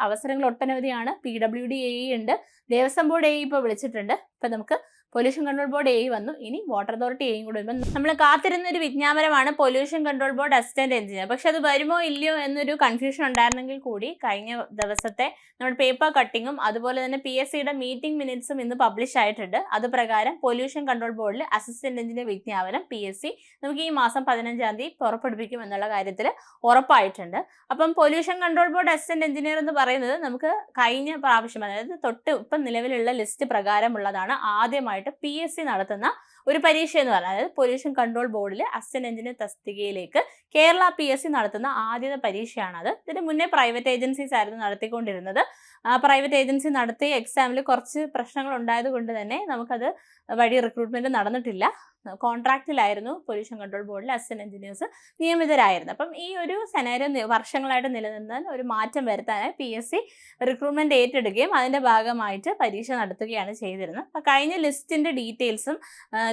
അവസരങ്ങൾ ഒട്ടനവധിയാണ്. PWD AE ഉണ്ട്, Devaswom board AE ഇപ്പോൾ വിളിച്ചിട്ടുണ്ട്. ഇപ്പം നമുക്ക് പൊല്യൂഷൻ കൺട്രോൾ ബോർഡ് AE വന്നു, ഇനി വാട്ടർ അതോറിറ്റി AE കൂടെ വരുമ്പോൾ നമ്മൾ കാത്തിരുന്ന ഒരു വിജ്ഞാപനമാണ് pollution control board assistant engineer. പക്ഷെ അത് വരുമോ ഇല്ലയോ എന്നൊരു കൺഫ്യൂഷൻ ഉണ്ടായിരുന്നെങ്കിൽ കൂടി കഴിഞ്ഞ ദിവസത്തെ നമ്മുടെ പേപ്പർ കട്ടിങ്ങും അതുപോലെ തന്നെ PSCയുടെ മീറ്റിംഗ് മിനിറ്റ്സും ഇന്ന് പബ്ലിഷ് ആയിട്ടുണ്ട്. അത് പ്രകാരം പൊല്യൂഷൻ കൺട്രോൾ ബോർഡിൽ അസിസ്റ്റന്റ് എഞ്ചിനീയർ വിജ്ഞാപനം PSC നമുക്ക് ഈ മാസം 15-ാം തീയതി പുറപ്പെടുവിക്കും എന്നുള്ള കാര്യത്തിൽ ഉറപ്പായിട്ടുണ്ട്. അപ്പം pollution control board assistant engineer എന്ന് പറയുന്നത് നമുക്ക് കഴിഞ്ഞ പ്രാവശ്യം, അതായത് ഇപ്പം നിലവിലുള്ള ലിസ്റ്റ് പ്രകാരമുള്ളതാണ്, ആദ്യമായിട്ട് PSC നടത്തുന്ന ഒരു പരീക്ഷ എന്ന് പറഞ്ഞാൽ, അതായത് പൊല്യൂഷൻ കൺട്രോൾ ബോർഡിൽ അസിസ്റ്റന്റ് എഞ്ചിനീയർ തസ്തികയിലേക്ക് കേരള PSC നടത്തുന്ന ആദ്യത്തെ പരീക്ഷയാണത്. ഇതിന് മുന്നേ പ്രൈവറ്റ് ഏജൻസീസ് ആയിരുന്നു നടത്തിക്കൊണ്ടിരുന്നത്. പ്രൈവറ്റ് ഏജൻസി നടത്തിയ എക്സാമിൽ കുറച്ച് പ്രശ്നങ്ങൾ ഉണ്ടായത് കൊണ്ട് തന്നെ നമുക്കത് വഴി റിക്രൂട്ട്മെന്റ് നടന്നിട്ടില്ല. കോൺട്രാക്റ്റിലായിരുന്നു പൊല്യൂഷൻ കൺട്രോൾ ബോർഡിൽ അസിസ്റ്റന്റ് എഞ്ചിനീയേഴ്സ് നിയമിതരായിരുന്നു. അപ്പം ഈ ഒരു സെനാരിയോ വർഷങ്ങളായിട്ട് നിലനിന്നാൽ ഒരു മാറ്റം വരുത്താനായി PSC റിക്രൂട്ട്മെന്റ് ഏറ്റെടുക്കുകയും അതിന്റെ ഭാഗമായിട്ട് പരീക്ഷ നടത്തുകയാണ് ചെയ്തിരുന്നത്. അപ്പം കഴിഞ്ഞ ലിസ്റ്റിന്റെ ഡീറ്റെയിൽസും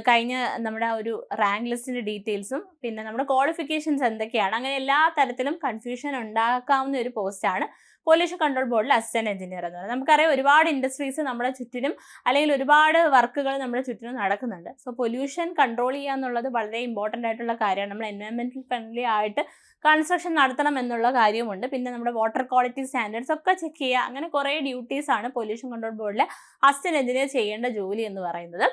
കഴിഞ്ഞ നമ്മുടെ ഒരു റാങ്ക് ലിസ്റ്റിന്റെ ഡീറ്റെയിൽസും പിന്നെ നമ്മുടെ ക്വാളിഫിക്കേഷൻസ് എന്തൊക്കെയാണ്, അങ്ങനെ എല്ലാ തരത്തിലും കൺഫ്യൂഷൻ ഉണ്ടാക്കാവുന്ന ഒരു പോസ്റ്റാണ് പൊല്യൂഷൻ കൺട്രോൾ ബോർഡിൽ അസിസ്റ്റന്റ് എഞ്ചിനീയർ എന്ന് പറയുന്നത്. നമുക്കറിയാം ഒരുപാട് ഇൻഡസ്ട്രീസ് നമ്മുടെ ചുറ്റിനും അല്ലെങ്കിൽ ഒരുപാട് വർക്കുകൾ നമ്മുടെ ചുറ്റിനും നടക്കുന്നുണ്ട്. സോ പൊല്യൂഷൻ കൺട്രോൾ ചെയ്യുക എന്നുള്ളത് വളരെ ഇമ്പോർട്ടൻ്റ് ആയിട്ടുള്ള കാര്യമാണ്. നമ്മൾ എൻവയോൺമെന്റൽ ഫ്രണ്ട്ലി ആയിട്ട് കൺസ്ട്രക്ഷൻ നടത്തണം എന്നുള്ള കാര്യമുണ്ട്. പിന്നെ നമ്മുടെ വാട്ടർ ക്വാളിറ്റി സ്റ്റാൻഡേർഡ്സ് ഒക്കെ ചെക്ക് ചെയ്യുക, അങ്ങനെ കുറേ ഡ്യൂട്ടീസ് ആണ് പൊല്യൂഷൻ കൺട്രോൾ ബോർഡിലെ അസിസ്റ്റന്റ് എഞ്ചിനീയർ ചെയ്യേണ്ട ജോലി എന്ന് പറയുന്നത്.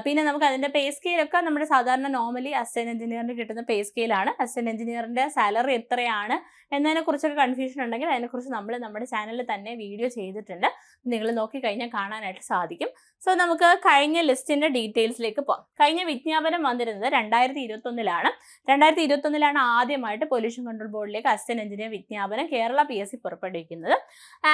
പിന്നെ നമുക്ക് അതിൻ്റെ പേ സ്കെയിലൊക്കെ നമ്മുടെ സാധാരണ നോർമലി അസിസ്റ്റന്റ് എഞ്ചിനീയറിന് കിട്ടുന്ന പേ സ്കെയിലാണ്. അസിസ്റ്റന്റ് എഞ്ചിനീയറിൻ്റെ സാലറി എത്രയാണ് എന്നതിനെക്കുറിച്ചൊക്കെ കൺഫ്യൂഷൻ ഉണ്ടെങ്കിൽ അതിനെക്കുറിച്ച് നമ്മൾ നമ്മുടെ ചാനലിൽ തന്നെ വീഡിയോ ചെയ്തിട്ടുണ്ട്, നിങ്ങൾ നോക്കിക്കഴിഞ്ഞാൽ കാണാനായിട്ട് സാധിക്കും. സോ നമുക്ക് കഴിഞ്ഞ ലിസ്റ്റിൻ്റെ ഡീറ്റെയിൽസിലേക്ക് പോകാം. കഴിഞ്ഞ വിജ്ഞാപനം വന്നിരുന്നത് 2021-ലാണ്. 2021-ലാണ് ആദ്യമായിട്ട് പൊല്യൂഷൻ കൺട്രോൾ ബോർഡിലേക്ക് അസിസ്റ്റന്റ് എഞ്ചിനീയർ വിജ്ഞാപനം കേരള PSC പുറപ്പെടുവിക്കുന്നത്.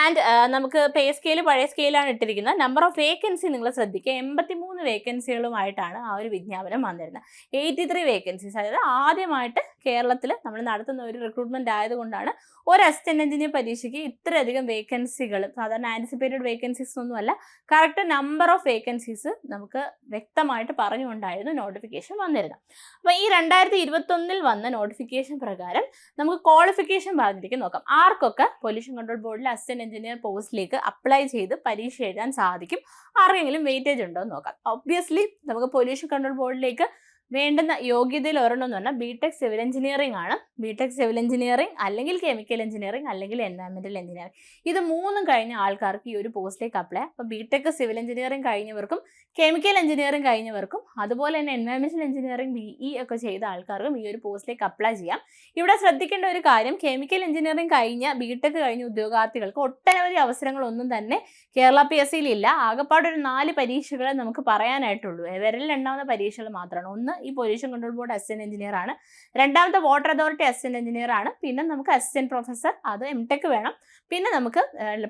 ആൻഡ് നമുക്ക് പേ സ്കെയിൽ പഴയ സ്കെയിലാണ് ഇട്ടിരിക്കുന്നത്. നമ്പർ ഓഫ് വേക്കൻസി നിങ്ങൾ ശ്രദ്ധിക്കുക, 83 വേക്കൻസികളുമായിട്ടാണ് ആ ഒരു വിജ്ഞാപനം വന്നിരുന്നത്. 83 വേക്കൻസീസ്, അതായത് ആദ്യമായിട്ട് കേരളത്തിൽ നമ്മൾ നടത്തുന്ന ഒരു റിക്രൂട്ട്മെന്റ് ആയതുകൊണ്ടാണ് ഒരു അസിസ്റ്റന്റ് എഞ്ചിനീയർ പരീക്ഷയ്ക്ക് ഇത്രയധികം വേക്കൻസികൾ, സാധാരണ ആൻറ്റിസിപ്പേറ്റഡ് വേക്കൻസീസ് ഒന്നുമല്ല, കറക്റ്റ് നമ്പർ ഓഫ് വേക്കൻസീസ് നമുക്ക് വ്യക്തമായിട്ട് പറഞ്ഞുകൊണ്ടായിരുന്നു നോട്ടിഫിക്കേഷൻ വന്നിരുന്നത്. അപ്പോൾ ഈ 2021 വന്ന നോട്ടിഫിക്കേഷൻ പ്രകാരം നമുക്ക് ക്വാളിഫിക്കേഷൻ പറഞ്ഞിരിക്കും നോക്കാം. ആർക്കൊക്കെ പൊല്യൂഷൻ കൺട്രോൾ ബോർഡിലെ അസിസ്റ്റന്റ് എഞ്ചിനീയർ പോസ്റ്റിലേക്ക് അപ്ലൈ ചെയ്ത് പരീക്ഷ എഴുതാൻ സാധിക്കും, ആർക്കെങ്കിലും വെയിറ്റേജ് ഉണ്ടോ എന്ന് നോക്കാം. ഒബ്വിയസ്ലി നമുക്ക് പൊല്യൂഷൻ കൺട്രോൾ ബോർഡിലേക്ക് വേണ്ടുന്ന യോഗ്യതയിൽ ഒരെണ്ണം എന്ന് പറഞ്ഞാൽ BTech സിവിൽ എഞ്ചിനീയറിംഗ് ആണ്. BTech സിവിൽ എഞ്ചിനീയറിംഗ് അല്ലെങ്കിൽ കെമിക്കൽ എഞ്ചിനീയറിംഗ് അല്ലെങ്കിൽ എൻവയോൺമെന്റൽ എഞ്ചിനീയറിംഗ്, ഇത് മൂന്നും കഴിഞ്ഞ ആൾക്കാർക്ക് ഈ ഒരു പോസ്റ്റിലേക്ക് അപ്ലൈ. അപ്പോൾ BTech സിവിൽ എഞ്ചിനീയറിംഗ് കഴിഞ്ഞവർക്കും കെമിക്കൽ എഞ്ചിനീയറിംഗ് കഴിഞ്ഞവർക്കും അതുപോലെ തന്നെ എൻവയോൺമെന്റൽ എഞ്ചിനീയറിംഗ് BE ഒക്കെ ചെയ്ത ആൾക്കാർക്കും ഈ ഒരു പോസ്റ്റിലേക്ക് അപ്ലൈ ചെയ്യാം. ഇവിടെ ശ്രദ്ധിക്കേണ്ട ഒരു കാര്യം, കെമിക്കൽ എഞ്ചിനീയറിംഗ് കഴിഞ്ഞ BTech കഴിഞ്ഞ ഉദ്യോഗാർത്ഥികൾക്ക് ഒട്ടനവധി അവസരങ്ങളൊന്നും തന്നെ കേരള PSCയിൽ ഇല്ല. ആകെപ്പാടൊരു 4 പരീക്ഷകളെ നമുക്ക് പറയാനായിട്ടുള്ളൂ, വിരലിലെണ്ണാവുന്ന പരീക്ഷകൾ മാത്രമാണ്. ഒന്ന് ഈ pollution control board assistant engineer ആണ്, രണ്ടാമത്തെ വാട്ടർ അതോറിറ്റി അസിസ്റ്റന്റ് എഞ്ചിനീയർ ആണ്, പിന്നെ നമുക്ക് അസിസ്റ്റന്റ് പ്രൊഫസർ, അത് MTech വേണം, പിന്നെ നമുക്ക്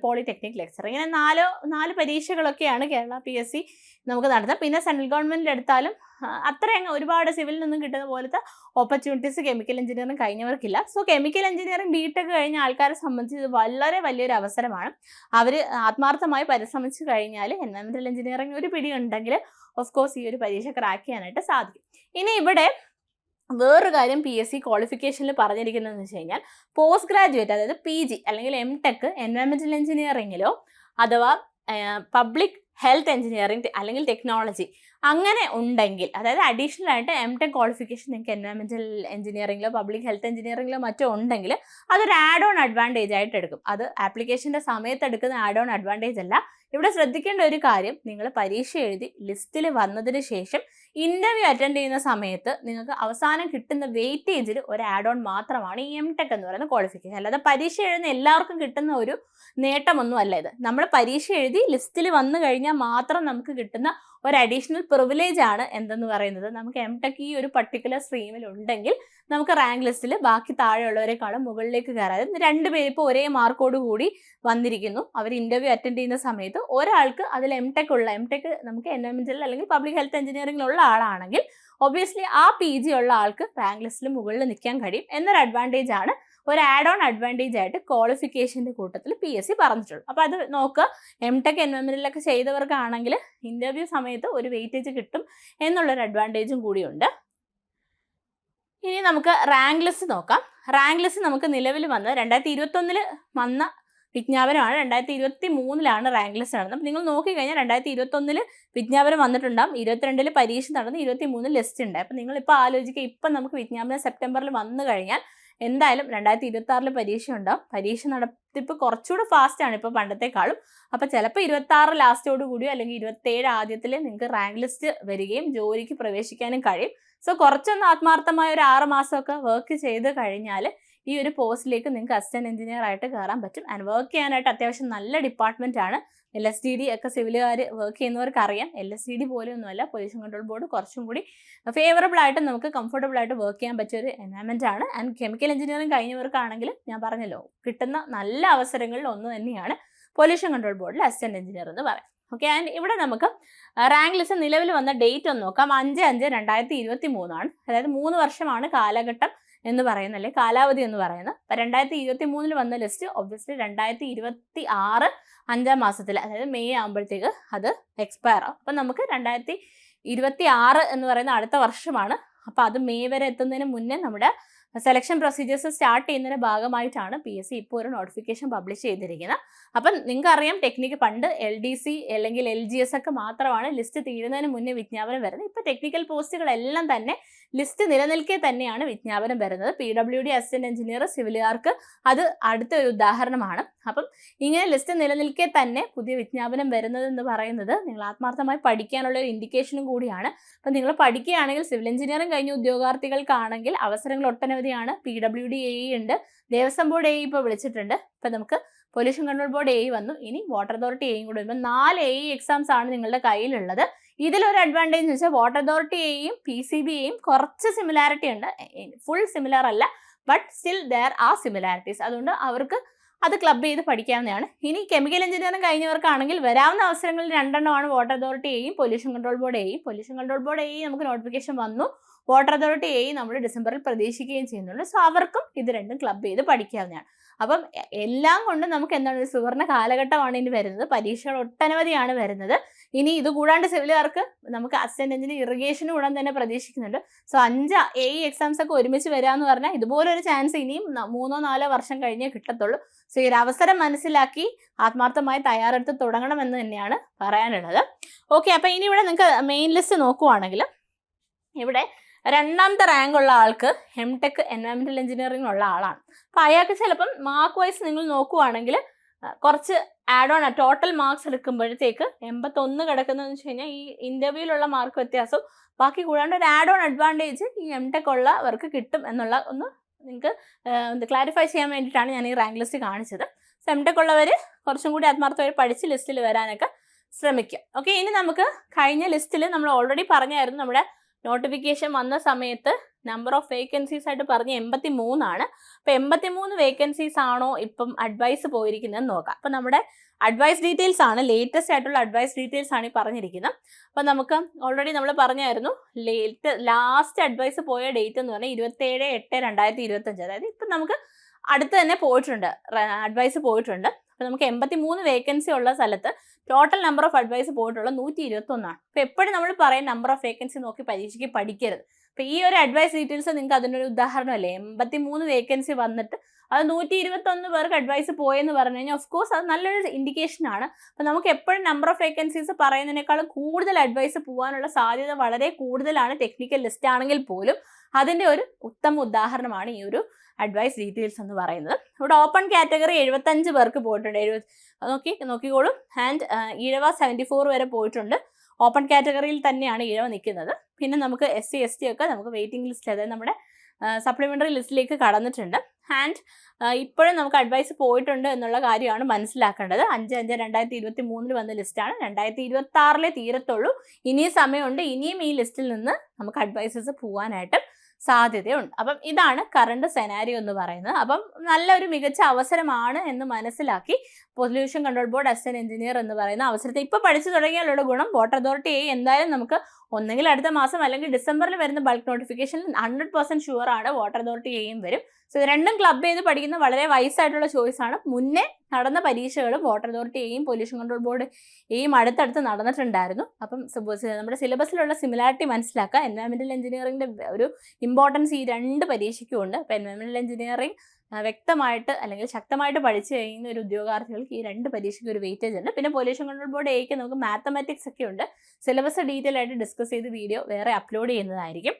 പോളിടെക്നിക് ലെക്ചർ. ഇങ്ങനെ 4 പരീക്ഷകളൊക്കെയാണ് കേരള PSC നമുക്ക് നടത്തുക. പിന്നെ സെൻട്രൽ ഗവൺമെന്റിൽ എടുത്താലും അത്രയും ഒരുപാട് സിവിലിൽ നിന്നും കിട്ടുന്ന പോലത്തെ ഓപ്പർച്യൂണിറ്റീസ് കെമിക്കൽ എഞ്ചിനീയറിംഗ് കഴിഞ്ഞവർക്കില്ല. സോ കെമിക്കൽ എഞ്ചിനീയറിംഗ് BTech കഴിഞ്ഞ ആൾക്കാരെ സംബന്ധിച്ച് ഇത് വളരെ വലിയൊരു അവസരമാണ്. അവർ ആത്മാർത്ഥമായി പരിശ്രമിച്ചു കഴിഞ്ഞാൽ എൻവയോൺമെന്റൽ എഞ്ചിനീയറിംഗ് ഒരു പിടി ഉണ്ടെങ്കിൽ ഓഫ് കോഴ്സ് ഈ ഒരു പരീക്ഷ ക്രാക്ക് ചെയ്യാനായിട്ട് സാധിക്കും. ഇനി ഇവിടെ വേറൊരു കാര്യം PSC ക്വാളിഫിക്കേഷനിൽ പറഞ്ഞിരിക്കുന്നതെന്ന് വെച്ച് കഴിഞ്ഞാൽ, പോസ്റ്റ് ഗ്രാജുവേറ്റ് അതായത് PG അല്ലെങ്കിൽ MTech എൻവയോൺമെന്റൽ എഞ്ചിനീയറിംഗിലോ അഥവാ പബ്ലിക് ഹെൽത്ത് എഞ്ചിനീയറിംഗ് അല്ലെങ്കിൽ ടെക്നോളജി അങ്ങനെ ഉണ്ടെങ്കിൽ, അതായത് അഡീഷണൽ ആയിട്ട് MTech ക്വാളിഫിക്കേഷൻ നിങ്ങൾക്ക് എൻവയോൺമെന്റൽ എഞ്ചിനീയറിംഗിലോ പബ്ലിക് ഹെൽത്ത് എഞ്ചിനീയറിംഗിലോ മറ്റോ ഉണ്ടെങ്കിൽ അതൊരു ആഡ് ഓൺ അഡ്വാൻറ്റേജ് ആയിട്ട് എടുക്കും. അത് ആപ്ലിക്കേഷൻ്റെ സമയത്ത് എടുക്കുന്ന ആഡ് ഓൺ അഡ്വാൻറ്റേജ് അല്ല. ഇവിടെ ശ്രദ്ധിക്കേണ്ട ഒരു കാര്യം, നിങ്ങൾ പരീക്ഷ എഴുതി ലിസ്റ്റിൽ വന്നതിന് ശേഷം ഇൻ്റർവ്യൂ അറ്റൻഡ് ചെയ്യുന്ന സമയത്ത് നിങ്ങൾക്ക് അവസാനം കിട്ടുന്ന വെയിറ്റേജിൽ ഒരു ആഡ് ഓൺ മാത്രമാണ് ഈ MTech എന്ന് പറയുന്ന ക്വാളിഫിക്കേഷൻ. അല്ലാതെ പരീക്ഷ എഴുതുന്ന എല്ലാവർക്കും കിട്ടുന്ന ഒരു നേട്ടമൊന്നും അല്ല ഇത്. നമ്മൾ പരീക്ഷ എഴുതി ലിസ്റ്റിൽ വന്നു കഴിഞ്ഞാൽ മാത്രം നമുക്ക് കിട്ടുന്ന ഒരു അഡീഷണൽ പ്രിവിലേജ് ആണ് എന്തെന്ന് പറയുന്നത്. നമുക്ക് MTech ഈ ഒരു പർട്ടിക്കുലർ സ്ട്രീമിൽ ഉണ്ടെങ്കിൽ നമുക്ക് റാങ്ക് ലിസ്റ്റിൽ ബാക്കി താഴെയുള്ളവരെക്കാളും മുകളിലേക്ക് കയറാതെ 2 പേര് ഇപ്പോൾ ഒരേ മാർക്കോട് കൂടി വന്നിരിക്കുന്നു. അവർ ഇൻ്റർവ്യൂ അറ്റൻഡ് ചെയ്യുന്ന സമയത്ത് ഒരാൾക്ക് അതിൽ MTech നമുക്ക് എൻവയോൺമെന്റൽ അല്ലെങ്കിൽ പബ്ലിക് ഹെൽത്ത് എഞ്ചിനീയറിംഗിലുള്ള ആളാണെങ്കിൽ ഒബ്വിയസ്ലി ആ PG ഉള്ള ആൾക്ക് റാങ്ക് ലിസ്റ്റിൽ മുകളിൽ നിൽക്കാൻ കഴിയും എന്നൊരു അഡ്വാൻറ്റേജ് ആണ്, ഒരു ആഡ് ഓൺ അഡ്വാൻറ്റേജ് ആയിട്ട് ക്വാളിഫിക്കേഷൻ്റെ കൂട്ടത്തിൽ PSC പറഞ്ഞിട്ടുള്ളൂ. അപ്പോൾ അത് നോക്കുക, MTech എൻവയോൺമെന്റിലൊക്കെ ചെയ്തവർക്കാണെങ്കിൽ ഇൻ്റർവ്യൂ സമയത്ത് ഒരു വെയിറ്റേജ് കിട്ടും എന്നുള്ളൊരു അഡ്വാൻറ്റേജും കൂടിയുണ്ട്. ഇനി നമുക്ക് റാങ്ക് ലിസ്റ്റ് നോക്കാം. റാങ്ക് ലിസ്റ്റ് നമുക്ക് നിലവിൽ വന്ന് 2021 വന്ന വിജ്ഞാപനമാണ്. 2023 റാങ്ക് ലിസ്റ്റ് നടന്നത്. അപ്പം നിങ്ങൾ നോക്കിക്കഴിഞ്ഞാൽ 2021 വിജ്ഞാപനം വന്നിട്ടുണ്ടാകും, 22 പരീക്ഷ നടന്ന്, 23 ലിസ്റ്റ് ഉണ്ട്. അപ്പം നിങ്ങളിപ്പോൾ ആലോചിക്കുക, ഇപ്പം നമുക്ക് വിജ്ഞാപനം സെപ്റ്റംബറിൽ വന്നു കഴിഞ്ഞാൽ എന്തായാലും 2026 പരീക്ഷ ഉണ്ടാവും. പരീക്ഷ നടത്തിപ്പ് കുറച്ചുകൂടെ ഫാസ്റ്റാണ് ഇപ്പോൾ പണ്ടത്തെക്കാളും. അപ്പോൾ ചിലപ്പോൾ 26 ലാസ്റ്റോട് കൂടിയോ അല്ലെങ്കിൽ 27 ആദ്യത്തിൽ നിങ്ങൾക്ക് റാങ്ക് ലിസ്റ്റ് വരികയും ജോലിക്ക് പ്രവേശിക്കാനും കഴിയും. സോ കുറച്ചൊന്ന് ആത്മാർത്ഥമായ ഒരു 6 മാസമൊക്കെ വർക്ക് ചെയ്ത് കഴിഞ്ഞാൽ ഈ ഒരു പോസ്റ്റിലേക്ക് നിങ്ങൾക്ക് അസിസ്റ്റന്റ് എഞ്ചിനീയർ ആയിട്ട് കയറാൻ പറ്റും. ആൻഡ് വർക്ക് ചെയ്യാനായിട്ട് അത്യാവശ്യം നല്ല ഡിപ്പാർട്ട്മെന്റ് ആണ്. LSTD ഒക്കെ സിവിലുകാർ വർക്ക് ചെയ്യുന്നവർക്ക് അറിയാം. LSTD പോലെയൊന്നുമല്ല, പൊല്യൂഷൻ കൺട്രോൾ ബോർഡ് കുറച്ചും കൂടി ഫേവറബിൾ ആയിട്ട് നമുക്ക് കംഫർട്ടബിൾ ആയിട്ട് വർക്ക് ചെയ്യാൻ പറ്റിയ ഒരു എൻവയൺമെന്റ് ആണ്. ആൻഡ് കെമിക്കൽ എഞ്ചിനീയറിംഗ് കഴിഞ്ഞവർക്കാണെങ്കിൽ ഞാൻ പറഞ്ഞല്ലോ, കിട്ടുന്ന നല്ല അവസരങ്ങളിൽ ഒന്ന് തന്നെയാണ് പൊല്യൂഷൻ കൺട്രോൾ ബോർഡിൽ അസിസ്റ്റന്റ് എഞ്ചിനീയർ എന്ന് പറയാം. ഓക്കെ, ആൻഡ് ഇവിടെ നമുക്ക് റാങ്ക് ലിസ്റ്റ് നിലവിൽ വന്ന ഡേറ്റ് ഒന്ന് നോക്കാം. 5/5/2023 അതായത് 3 വർഷമാണ് കാലഘട്ടം എന്ന് പറയുന്നത്, അല്ലെങ്കിൽ കാലാവധി എന്ന് പറയുന്നത്. അപ്പം 2023 വന്ന ലിസ്റ്റ് ഒബ്വിയസ്ലി 2026 5-ാം മാസത്തിൽ, അതായത് മെയ് ആകുമ്പോഴത്തേക്ക് അത് എക്സ്പയർ ആവും. അപ്പം നമുക്ക് 2026 എന്ന് പറയുന്ന അടുത്ത വർഷമാണ്. അപ്പോൾ അത് മെയ് വരെ എത്തുന്നതിന് മുന്നേ നമ്മുടെ സെലക്ഷൻ പ്രൊസീജിയേഴ്സ് സ്റ്റാർട്ട് ചെയ്യുന്നതിൻ്റെ ഭാഗമായിട്ടാണ് PSC ഇപ്പോൾ ഒരു നോട്ടിഫിക്കേഷൻ പബ്ലിഷ് ചെയ്തിരിക്കുന്നത്. അപ്പം നിങ്ങൾക്കറിയാം, ടെക്നിക്ക് പണ്ട് LDC അല്ലെങ്കിൽ LGS ഒക്കെ മാത്രമാണ് ലിസ്റ്റ് തീരുന്നതിന് മുന്നേ വിജ്ഞാപനം വരുന്നത്. ഇപ്പോൾ ടെക്നിക്കൽ പോസ്റ്റുകളെല്ലാം തന്നെ ലിസ്റ്റ് നിലനിൽക്കെ തന്നെയാണ് വിജ്ഞാപനം വരുന്നത്. PWD അസിസ്റ്റന്റ് എഞ്ചിനീയർ സിവിലുകാർക്ക് അത് അടുത്ത ഒരു ഉദാഹരണമാണ്. അപ്പം ഇങ്ങനെ ലിസ്റ്റ് നിലനിൽക്കെ തന്നെ പുതിയ വിജ്ഞാപനം വരുന്നത് എന്ന് പറയുന്നത് നിങ്ങൾ ആത്മാർത്ഥമായി പഠിക്കാനുള്ള ഒരു ഇൻഡിക്കേഷനും കൂടിയാണ്. അപ്പം നിങ്ങൾ പഠിക്കുകയാണെങ്കിൽ, സിവിൽ എഞ്ചിനീയറിംഗ് കഴിഞ്ഞ ഉദ്യോഗാർത്ഥികൾക്കാണെങ്കിൽ അവസരങ്ങൾ ഒട്ടനവധിയാണ്. PWD AE ഉണ്ട്, ദേവസ്വം ബോർഡ് AE ഇപ്പോൾ വിളിച്ചിട്ടുണ്ട്. ഇപ്പം നമുക്ക് പൊല്യൂഷൻ കൺട്രോൾ ബോർഡ് AE വന്നു, ഇനി വാട്ടർ അതോറിറ്റി AE കൂടെ വരുമ്പോൾ 4 AE എക്സാംസ് ആണ് നിങ്ങളുടെ കയ്യിലുള്ളത്. ഇതിലൊരു അഡ്വാൻറ്റേജ് എന്ന് വെച്ചാൽ വാട്ടർ അതോറിറ്റി AEയും PCB AEയും കുറച്ച് സിമിലാരിറ്റി ഉണ്ട്, ഫുൾ സിമിലർ അല്ല, but still there are similarities. അതുകൊണ്ട് അവർക്ക് അത് ക്ലബ് ചെയ്ത് പഠിക്കാവുന്നതാണ്. ഇനി കെമിക്കൽ എഞ്ചിനീയറിംഗ് കഴിഞ്ഞവർക്കാണെങ്കിൽ വരാവുന്ന അവസരങ്ങളിൽ 2 എണ്ണമാണ് വാട്ടർ അതോറിറ്റി AEയും പൊല്യൂഷൻ കൺട്രോൾ ബോർഡ് AEയും. പൊല്യൂഷൻ കൺട്രോൾ ബോർഡ് AE നമുക്ക് നോട്ടിഫിക്കേഷൻ വന്നു, വാട്ടർ അതോറിറ്റി AE നമ്മൾ ഡിസംബറിൽ പ്രതീക്ഷിക്കുകയും ചെയ്യുന്നുണ്ട്. സോ അവർക്കും ഇത് രണ്ടും ക്ലബ് ചെയ്ത് പഠിക്കാവുന്നതാണ്. അപ്പം എല്ലാം കൊണ്ട് നമുക്ക് എന്താണ്, ഒരു സുവർണ്ണ കാലഘട്ടമാണ് ഇനി വരുന്നത്. പരീക്ഷകൾ ഒട്ടനവധിയാണ് വരുന്നത്. ഇനി ഇത് കൂടാണ്ട് സിവിലുകാർക്ക് നമുക്ക് അസിസ്റ്റന്റ് എഞ്ചിനീയർ ഇറിഗേഷനും ഉടൻ തന്നെ പ്രതീക്ഷിക്കുന്നുണ്ട്. സോ 5 AE എക്സാംസ് ഒക്കെ ഒരുമിച്ച് വരാമെന്ന് പറഞ്ഞാൽ ഇതുപോലൊരു ചാൻസ് ഇനിയും 3-4 വർഷം കഴിഞ്ഞേ കിട്ടത്തുള്ളൂ. സോ ഈ ഒരു അവസരം മനസ്സിലാക്കി ആത്മാർത്ഥമായി തയ്യാറെടുത്ത് തുടങ്ങണമെന്ന് തന്നെയാണ് പറയാനുള്ളത്. ഓക്കെ, അപ്പം ഇനി ഇവിടെ നിങ്ങൾക്ക് മെയിൻ ലിസ്റ്റ് നോക്കുവാണെങ്കിൽ ഇവിടെ 2ാമത്തെ റാങ്ക് ഉള്ള ആൾക്ക് MTech എൻവയൺമെന്റൽ എഞ്ചിനീയറിംഗ് ഉള്ള ആളാണ്. അപ്പോൾ അയാൾക്ക് ചിലപ്പം മാർക്ക് വൈസ് നിങ്ങൾ നോക്കുവാണെങ്കിൽ കുറച്ച് ആഡ് ഓൺ ടോട്ടൽ മാർക്സ് എടുക്കുമ്പോഴത്തേക്ക് 81 കിടക്കുന്നതെന്ന് വെച്ച് കഴിഞ്ഞാൽ ഈ ഇൻ്റർവ്യൂവിലുള്ള മാർക്ക് വ്യത്യാസവും ബാക്കി കൂടാണ്ട് ഒരു ആഡ് ഓൺ അഡ്വാൻറ്റേജ് ഈ MTech ഉള്ളവർക്ക് കിട്ടും എന്നുള്ള ഒന്ന് നിങ്ങൾക്ക് ക്ലാരിഫൈ ചെയ്യാൻ വേണ്ടിയിട്ടാണ് ഞാൻ ഈ റാങ്ക് ലിസ്റ്റ് കാണിച്ചത്. സോ MTech ഉള്ളവർ കുറച്ചും കൂടി ആത്മാർത്ഥമായി പഠിച്ച് ലിസ്റ്റിൽ വരാനൊക്കെ ശ്രമിക്കുക. ഓക്കെ, ഇനി നമുക്ക് കഴിഞ്ഞ ലിസ്റ്റിൽ നമ്മൾ ഓൾറെഡി പറഞ്ഞായിരുന്നു, നമ്മുടെ നോട്ടിഫിക്കേഷൻ വന്ന സമയത്ത് നമ്പർ ഓഫ് വേക്കൻസീസ് ആയിട്ട് പറഞ്ഞ് 83 ആണ്. അപ്പോൾ 83 വേക്കൻസീസ് ആണോ ഇപ്പം അഡ്വൈസ് പോയിരിക്കുന്നത് നോക്കാം. അപ്പോൾ നമ്മുടെ അഡ്വൈസ് ഡീറ്റെയിൽസ് ആണ്, ലേറ്റസ്റ്റ് ആയിട്ടുള്ള അഡ്വൈസ് ഡീറ്റെയിൽസ് ആണ് ഈ പറഞ്ഞിരിക്കുന്നത്. അപ്പോൾ നമുക്ക് ഓൾറെഡി നമ്മൾ പറഞ്ഞായിരുന്നു, ലാസ്റ്റ് അഡ്വൈസ് പോയ ഡേറ്റ് എന്ന് പറഞ്ഞാൽ 27/8/2025. അതായത് ഇപ്പം നമുക്ക് അടുത്ത് തന്നെ പോയിട്ടുണ്ട്, അഡ്വൈസ് പോയിട്ടുണ്ട്. അപ്പോൾ നമുക്ക് 83 വേക്കൻസി ഉള്ള സ്ഥലത്ത് ടോട്ടൽ നമ്പർ ഓഫ് അഡ്വൈസ് പോയിട്ടുള്ള 121 ആണ്. അപ്പോൾ എപ്പോഴും നമ്മൾ പറയും നമ്പർ ഓഫ് വേക്കൻസി നോക്കി പരീക്ഷയ്ക്ക് പഠിക്കരുത്. അപ്പോൾ ഈ ഒരു അഡ്വൈസ് ഡീറ്റെയിൽസ് നിങ്ങൾക്ക് അതിനൊരു ഉദാഹരണമല്ലേ. 83 വേക്കൻസി വന്നിട്ട് അത് 121 പേർക്ക് അഡ്വൈസ് പോയെന്ന് പറഞ്ഞു കഴിഞ്ഞാൽ ഓഫ് കോഴ്സ് അത് നല്ലൊരു ഇൻഡിക്കേഷൻ ആണ്. അപ്പോൾ നമുക്ക് എപ്പോഴും നമ്പർ ഓഫ് വേക്കൻസീസ് പറയുന്നതിനേക്കാളും കൂടുതൽ അഡ്വൈസ് പോകാനുള്ള സാധ്യത വളരെ കൂടുതലാണ്. ടെക്നിക്കൽ ലിസ്റ്റ് ആണെങ്കിൽ പോലും അതിൻ്റെ ഒരു ഉത്തമ ഉദാഹരണമാണ് ഈ ഒരു അഡ്വൈസ് ഡീറ്റെയിൽസ് എന്ന് പറയുന്നത്. ഇവിടെ ഓപ്പൺ കാറ്റഗറി 75 പേർക്ക് പോയിട്ടുണ്ട്, നോക്കിക്കോളും. ആൻഡ് ഈഴവ 74 വരെ പോയിട്ടുണ്ട്. ഓപ്പൺ കാറ്റഗറിയിൽ തന്നെയാണ് ഈഴവ നിൽക്കുന്നത്. പിന്നെ നമുക്ക് SC ST ഒക്കെ നമുക്ക് വെയിറ്റിംഗ് ലിസ്റ്റ്, അതായത് നമ്മുടെ സപ്ലിമെൻ്ററി ലിസ്റ്റിലേക്ക് കടന്നിട്ടുണ്ട്. ആൻഡ് ഇപ്പോഴും നമുക്ക് അഡ്വൈസ് പോയിട്ടുണ്ട് എന്നുള്ള കാര്യമാണ് മനസ്സിലാക്കേണ്ടത്. 5/5/2023 വന്ന ലിസ്റ്റാണ്, 2026 തീരത്തുള്ളൂ. ഇനിയും സമയമുണ്ട്, ഇനിയും ഈ ലിസ്റ്റിൽ നിന്ന് നമുക്ക് അഡ്വൈസസ് പോകാനായിട്ട് സാധ്യതയുണ്ട്. അപ്പം ഇതാണ് കറണ്ട് സെനാരിയോ എന്ന് പറയുന്നത്. അപ്പം നല്ലൊരു മികച്ച അവസരമാണ് എന്ന് മനസ്സിലാക്കി pollution control board assistant engineer എന്ന് പറയുന്ന അവസരത്തെ ഇപ്പോൾ പഠിച്ചു തുടങ്ങിയാലുള്ള ഗുണം, വാട്ടർ അതോറിറ്റി എന്തായാലും നമുക്ക് ഒന്നെങ്കിൽ അടുത്ത മാസം അല്ലെങ്കിൽ ഡിസംബറിൽ വരുന്ന ബൾക്ക് നോട്ടിഫിക്കേഷനിൽ 100% ഷുവർ ആണ് വാട്ടർ അതോറിറ്റി വരും. സോ ഇത് രണ്ടും ക്ലബ് ചെയ്ത് പഠിക്കുന്ന വളരെ വൈസായിട്ടുള്ള ചോയ്സാണ്. മുന്നേ നടന്ന പരീക്ഷകളും water authority pollution control board അടുത്തടുത്ത് നടന്നിട്ടുണ്ടായിരുന്നു. അപ്പം നമ്മുടെ സിലബസിലുള്ള സിമിലാരിറ്റി മനസ്സിലാക്കുക. എൻവയൺമെന്റൽ എഞ്ചിനീയറിംഗിൻ്റെ ഒരു ഇമ്പോർട്ടൻസ് ഈ 2 പരീക്ഷയ്ക്കും ഉണ്ട്. അപ്പോൾ എൻവയൺമെന്റൽ എഞ്ചിനീയറിംഗ് വ്യക്തമായിട്ട് അല്ലെങ്കിൽ ശക്തമായിട്ട് പഠിച്ചു കഴിയുന്ന ഒരു ഉദ്യോഗാർത്ഥികൾക്ക് ഈ 2 പരീക്ഷയ്ക്ക് ഒരു വെയിറ്റേജ് ഉണ്ട്. പിന്നെ പൊല്യൂഷൻ കൺട്രോൾ ബോർഡ് എയ്ക്ക് നമുക്ക് മാത്തമാറ്റിക്സ് ഒക്കെ ഉണ്ട്. സിലബസ് ഡീറ്റെയിൽ ആയിട്ട് ഡിസ്കസ് ചെയ്ത് വീഡിയോ വേറെ അപ്ലോഡ് ചെയ്യുന്നതായിരിക്കും.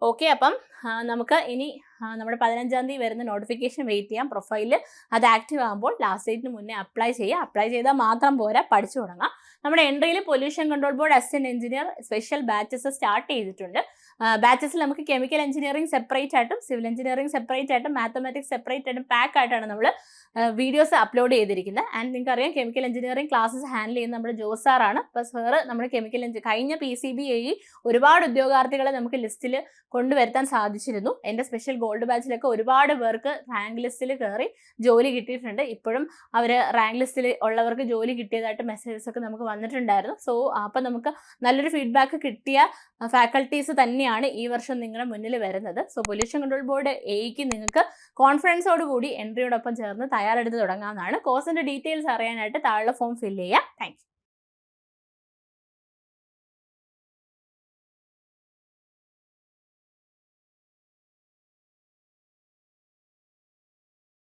ഓക്കെ, അപ്പം നമുക്ക് ഇനി നമ്മുടെ 15-ാം തീയതി വരുന്ന നോട്ടിഫിക്കേഷൻ വെയിറ്റ് ചെയ്യാം. പ്രൊഫൈല് അത് ആക്റ്റീവ് ആകുമ്പോൾ ലാസ്റ്റ് ഡേറ്റിന് മുന്നേ അപ്ലൈ ചെയ്യുക. അപ്ലൈ ചെയ്താൽ മാത്രം പോരാ, പഠിച്ചു തുടങ്ങാം. നമ്മുടെ എൻട്രിയിൽ pollution control board assistant engineer special batches start ചെയ്തിട്ടുണ്ട്. ബാച്ചസിൽ നമുക്ക് കെമിക്കൽ എഞ്ചിനീയറിംഗ് സെപ്പറേറ്റ് ആയിട്ടും സിവിൽ എഞ്ചിനീയറിംഗ് സെപ്പറേറ്റ് ആയിട്ടും മാത്തമാറ്റിക്സ് സെപ്പറേറ്റ് ആയിട്ടും പാക്ക് ആയിട്ടാണ് നമ്മൾ വീഡിയോസ് അപ്ലോഡ് ചെയ്തിരിക്കുന്നത്. ആൻഡ് നിങ്ങൾക്ക് അറിയാം, കെമിക്കൽ എഞ്ചിനീയറിംഗ് ക്ലാസ്സസ് ഹാൻഡിൽ ചെയ്യുന്ന നമ്മുടെ ജോസ് സാറാണ്. അപ്പോൾ സാറ് നമ്മുടെ കഴിഞ്ഞ PCB AE ഒരുപാട് ഉദ്യോഗാർത്ഥികളെ നമുക്ക് ലിസ്റ്റിൽ കൊണ്ടുവരുത്താൻ സാധിച്ചിരുന്നു. എൻ്റെ സ്പെഷ്യൽ ഗോൾഡ് ബാച്ചിലൊക്കെ ഒരുപാട് പേർക്ക് റാങ്ക് ലിസ്റ്റിൽ കയറി ജോലി കിട്ടിയിട്ടുണ്ട്. ഇപ്പോഴും അവർ റാങ്ക് ലിസ്റ്റിൽ ഉള്ളവർക്ക് ജോലി കിട്ടിയതായിട്ട് മെസ്സേജസ് ഒക്കെ നമുക്ക് വന്നിട്ടുണ്ടായിരുന്നു. സോ അപ്പം നമുക്ക് നല്ലൊരു ഫീഡ്ബാക്ക് കിട്ടിയ ഫാക്കൽറ്റീസ് തന്നെയാണ് ഈ വർഷം നിങ്ങളുടെ മുന്നിൽ വരുന്നത്. സോ പൊല്യൂഷൻ കൺട്രോൾ ബോർഡ് എയ്ക്ക് നിങ്ങൾക്ക് കോൺഫിഡൻസോട് കൂടി എൻട്രിയോടൊപ്പം ചേർന്ന് തയ്യാറെടുത്ത് തുടങ്ങാവുന്നതാണ്. കോഴ്സിൻ്റെ ഡീറ്റെയിൽസ് അറിയാനായിട്ട് താഴെ ഫോം ഫില്ല് ചെയ്യുക. Thank you.